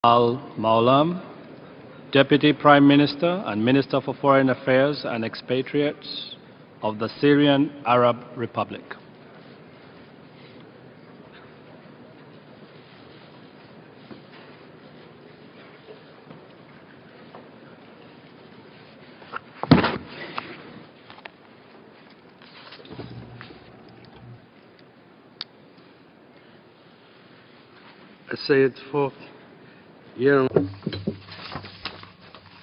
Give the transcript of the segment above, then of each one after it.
Al-Maulam, Deputy Prime Minister and Minister for Foreign Affairs and Expatriates of the Syrian Arab Republic. السيد فوق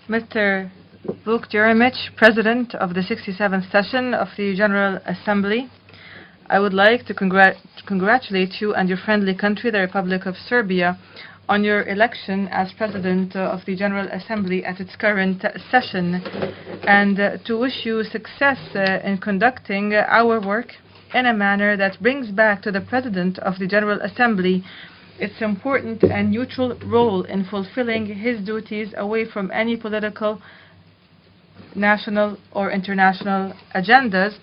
Mr. Vuk Jeremic, President of the 67th session of the General Assembly, I would like to congratulate you and your friendly country, the Republic of Serbia, on your election as President of the General Assembly at its current session, and to wish you success in conducting our work in a manner that brings back to the President of the General Assembly its important and neutral role in fulfilling his duties away from any political, national or international agendas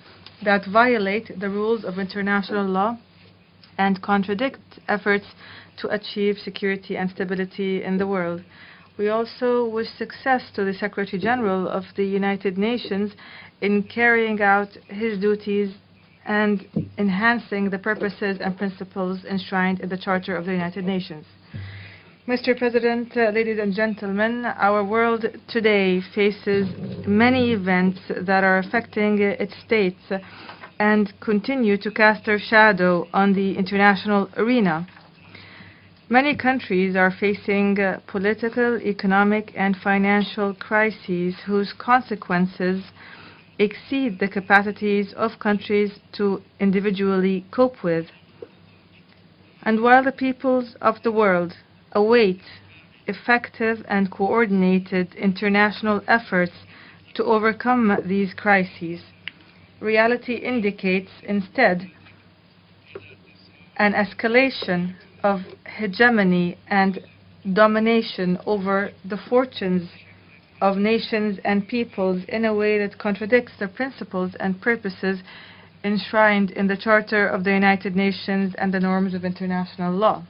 that violate the rules of international law and contradict efforts to achieve security and stability in the world. We also wish success to the Secretary General of the United Nations in carrying out his duties and enhancing the purposes and principles enshrined in the Charter of the United Nations. Mr. President, ladies and gentlemen, our world today faces many events that are affecting its states and continue to cast their shadow on the international arena. Many countries are facing political, economic, and financial crises whose consequences exceed the capacities of countries to individually cope with. And while the peoples of the world await effective and coordinated international efforts to overcome these crises, reality indicates instead an escalation of hegemony and domination over the fortunes of nations and peoples in a way that contradicts the principles and purposes enshrined in the Charter of the United Nations and the norms of international law.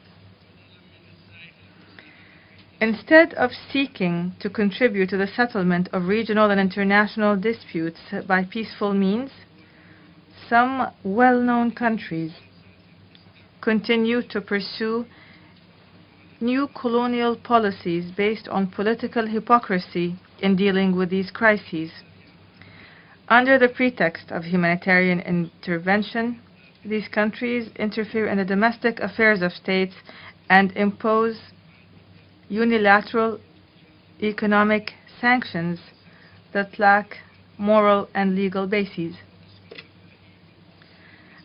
Instead of seeking to contribute to the settlement of regional and international disputes by peaceful means, some well-known countries continue to pursue new colonial policies based on political hypocrisy in dealing with these crises. Under the pretext of humanitarian intervention, these countries interfere in the domestic affairs of states and impose unilateral economic sanctions that lack moral and legal bases.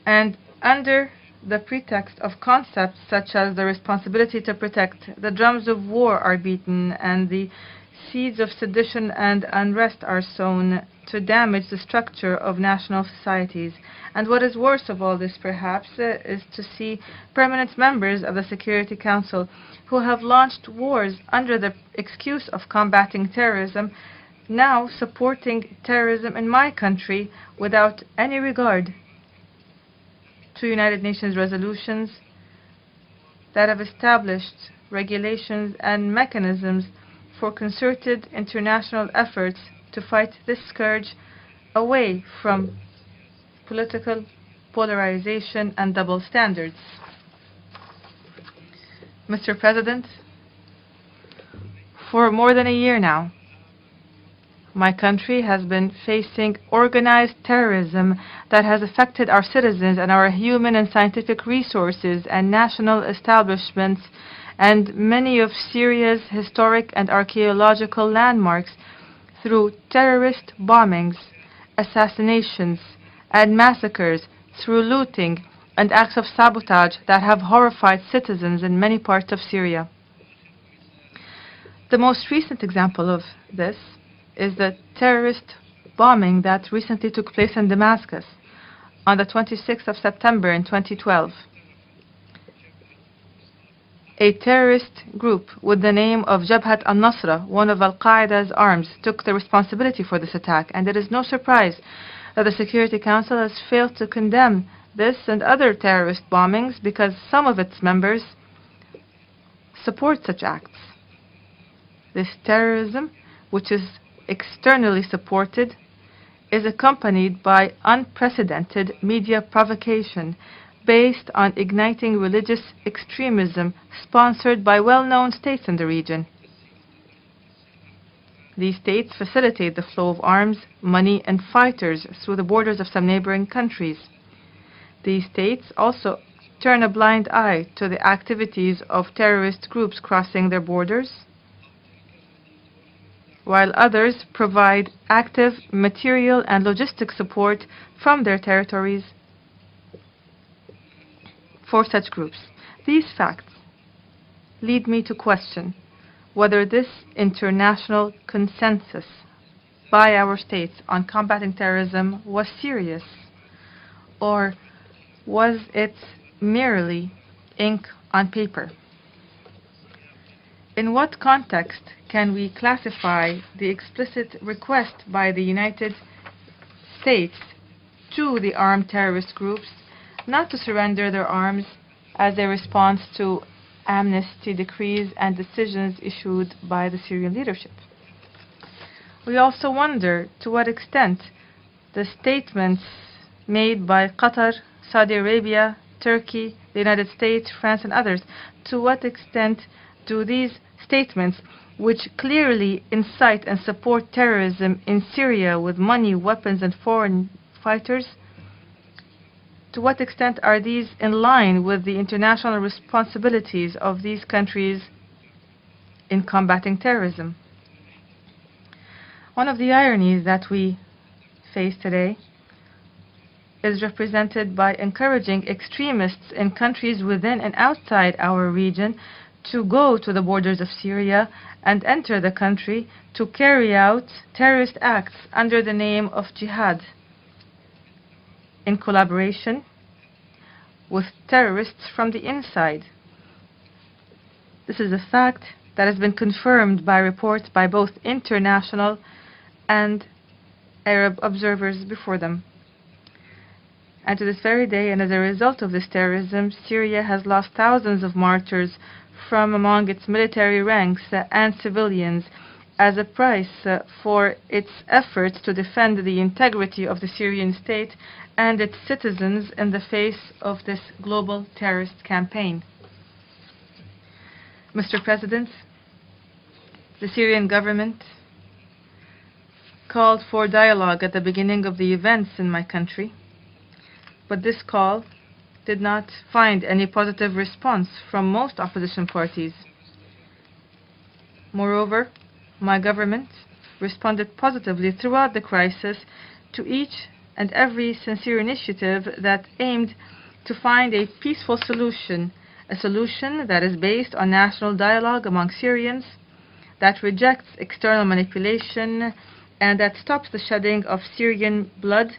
And under the pretext of concepts such as the responsibility to protect, the drums of war are beaten, and the seeds of sedition and unrest are sown to damage the structure of national societies. And what is worse of all this, perhaps, is to see permanent members of the Security Council who have launched wars under the excuse of combating terrorism now supporting terrorism in my country without any regard to United Nations resolutions that have established regulations and mechanisms for concerted international efforts to fight this scourge away from political polarization and double standards. Mr. President, for more than a year now, my country has been facing organized terrorism that has affected our citizens and our human and scientific resources and national establishments and many of Syria's historic and archaeological landmarks through terrorist bombings, assassinations, and massacres, through looting and acts of sabotage that have horrified citizens in many parts of Syria. The most recent example of this is the terrorist bombing that recently took place in Damascus on the 26th of September in 2012. A terrorist group with the name of Jabhat al-Nusra, one of Al-Qaeda's arms, took the responsibility for this attack, and it is no surprise that the Security Council has failed to condemn this and other terrorist bombings because some of its members support such acts. This terrorism, which is externally supported, is accompanied by unprecedented media provocation based on igniting religious extremism sponsored by well-known states in the region. These states facilitate the flow of arms, money, and fighters through the borders of some neighboring countries. These states also turn a blind eye to the activities of terrorist groups crossing their borders, while others provide active material and logistic support from their territories for such groups. These facts lead me to question whether this international consensus by our states on combating terrorism was serious, or was it merely ink on paper? In what context can we classify the explicit request by the United States to the armed terrorist groups not to surrender their arms as a response to amnesty decrees and decisions issued by the Syrian leadership? We also wonder to what extent the statements made by Qatar, Saudi Arabia, Turkey, the United States, France, and others, to what extent do these statements, which clearly incite and support terrorism in Syria with money, weapons, and foreign fighters, to what extent are these in line with the international responsibilities of these countries in combating terrorism? One of the ironies that we face today is represented by encouraging extremists in countries within and outside our region to go to the borders of Syria and enter the country to carry out terrorist acts under the name of jihad, in collaboration with terrorists from the inside. This is a fact that has been confirmed by reports by both international and Arab observers before them. And to this very day, and as a result of this terrorism, Syria has lost thousands of martyrs from among its military ranks and civilians as a price for its efforts to defend the integrity of the Syrian state and its citizens in the face of this global terrorist campaign. Mr. President, the Syrian government called for dialogue at the beginning of the events in my country, but this call did not find any positive response from most opposition parties. Moreover, my government responded positively throughout the crisis to each and every sincere initiative that aimed to find a peaceful solution, a solution that is based on national dialogue among Syrians, that rejects external manipulation, and that stops the shedding of Syrian blood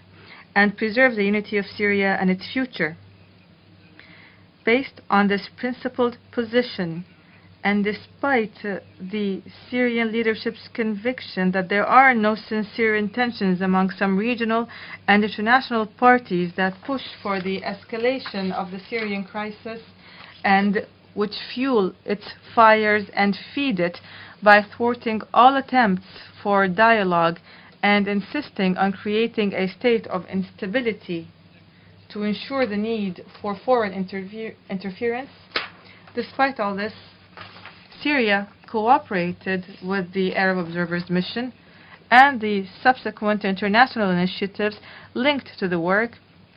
and preserves the unity of Syria and its future. Based on this principled position, and despite the Syrian leadership's conviction that there are no sincere intentions among some regional and international parties that push for the escalation of the Syrian crisis and which fuel its fires and feed it by thwarting all attempts for dialogue and insisting on creating a state of instability to ensure the need for foreign interference. Despite all this, Syria cooperated with the Arab Observer's mission and the subsequent international initiatives linked to the work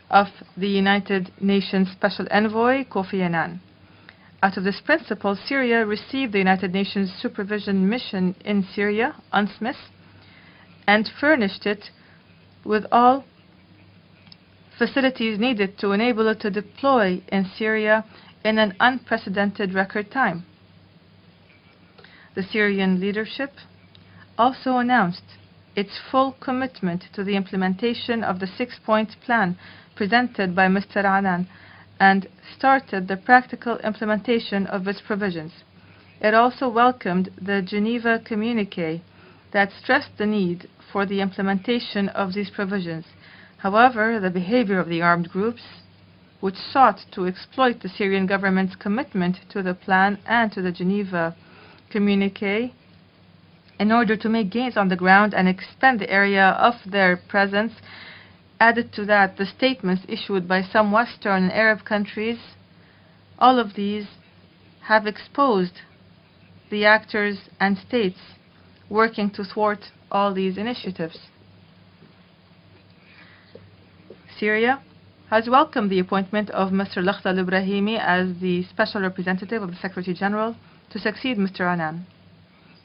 of the United Nations Special Envoy Kofi Annan. Out of this principle, Syria received the United Nations Supervision Mission in Syria, UNSMIS, and furnished it with all facilities needed to enable it to deploy in Syria in an unprecedented record time. The Syrian leadership also announced its full commitment to the implementation of the 6-point plan presented by Mr. Annan and started the practical implementation of its provisions. It also welcomed the Geneva communique that stressed the need for the implementation of these provisions. However, the behavior of the armed groups, which sought to exploit the Syrian government's commitment to the plan and to the Geneva communique, in order to make gains on the ground and expand the area of their presence. Added to that, the statements issued by some Western and Arab countries, all of these have exposed the actors and states working to thwart all these initiatives. Syria has welcomed the appointment of Mr. Lakhdar al-Ibrahimi as the Special Representative of the Secretary General to succeed Mr. Annan.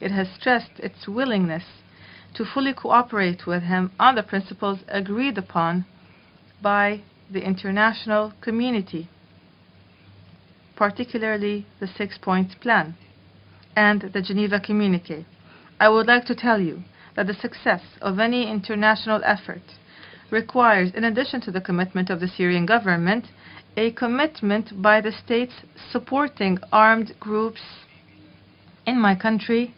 It has stressed its willingness to fully cooperate with him on the principles agreed upon by the international community, particularly the 6-point plan and the Geneva Communique. I would like to tell you that the success of any international effort requires, in addition to the commitment of the Syrian government, a commitment by the states supporting armed groups in my country,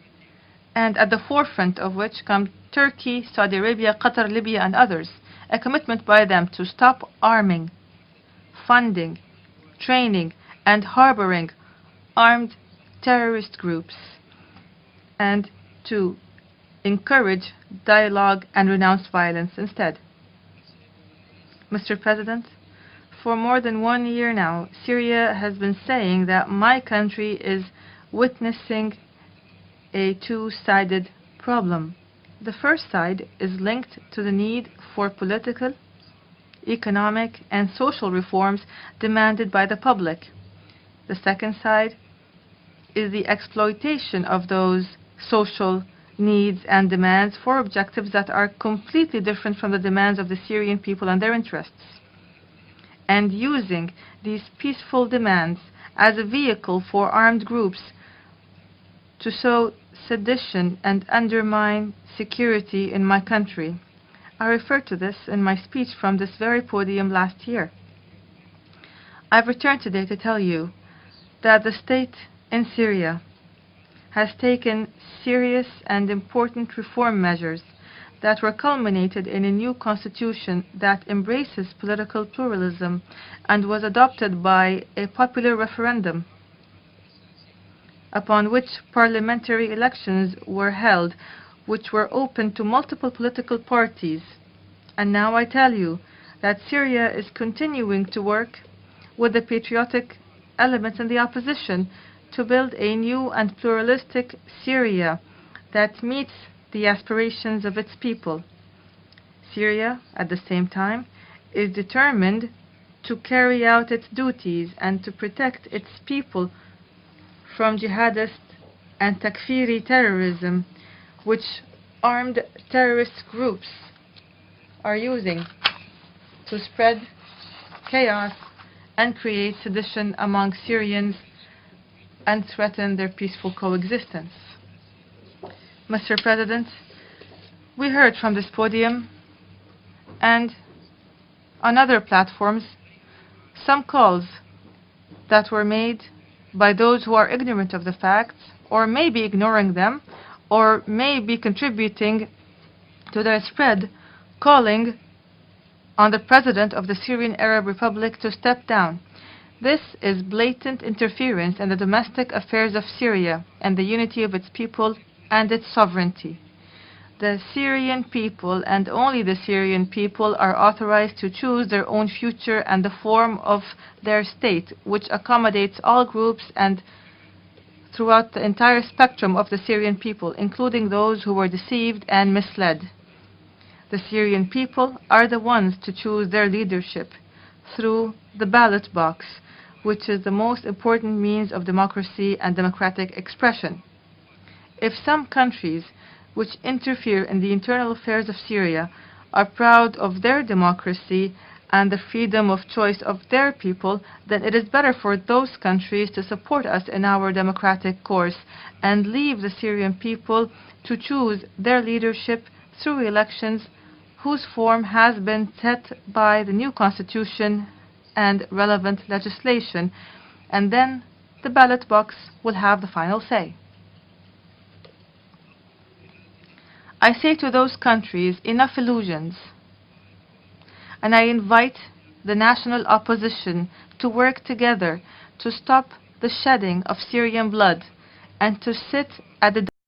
and at the forefront of which come Turkey, Saudi Arabia, Qatar, Libya, and others. A commitment by them to stop arming, funding, training, and harboring armed terrorist groups, and to encourage dialogue and renounce violence instead. Mr. President, for more than 1 year now, Syria has been saying that my country is witnessing a two-sided problem. The first side is linked to the need for political, economic, and social reforms demanded by the public. The second side is the exploitation of those social needs and demands for objectives that are completely different from the demands of the Syrian people and their interests. And using these peaceful demands as a vehicle for armed groups to sow sedition and undermine security in my country. I referred to this in my speech from this very podium last year. I've returned today to tell you that the state in Syria has taken serious and important reform measures that were culminated in a new constitution that embraces political pluralism and was adopted by a popular referendum, upon which parliamentary elections were held, which were open to multiple political parties. And now I tell you that Syria is continuing to work with the patriotic elements in the opposition to build a new and pluralistic Syria that meets the aspirations of its people. Syria, at the same time, is determined to carry out its duties and to protect its people from jihadist and takfiri terrorism, which armed terrorist groups are using to spread chaos and create sedition among Syrians and threaten their peaceful coexistence. Mr. President, we heard from this podium and on other platforms some calls that were made by those who are ignorant of the facts, or may be ignoring them, or may be contributing to their spread, calling on the President of the Syrian Arab Republic to step down. This is blatant interference in the domestic affairs of Syria and the unity of its people and its sovereignty. The Syrian people, and only the Syrian people, are authorized to choose their own future and the form of their state, which accommodates all groups and throughout the entire spectrum of the Syrian people, including those who were deceived and misled. The Syrian people are the ones to choose their leadership through the ballot box, which is the most important means of democracy and democratic expression. If some countries which interfere in the internal affairs of Syria are proud of their democracy and the freedom of choice of their people, then it is better for those countries to support us in our democratic course and leave the Syrian people to choose their leadership through elections whose form has been set by the new constitution and relevant legislation, and then the ballot box will have the final say. I say to those countries, enough illusions, and I invite the national opposition to work together to stop the shedding of Syrian blood and to sit at the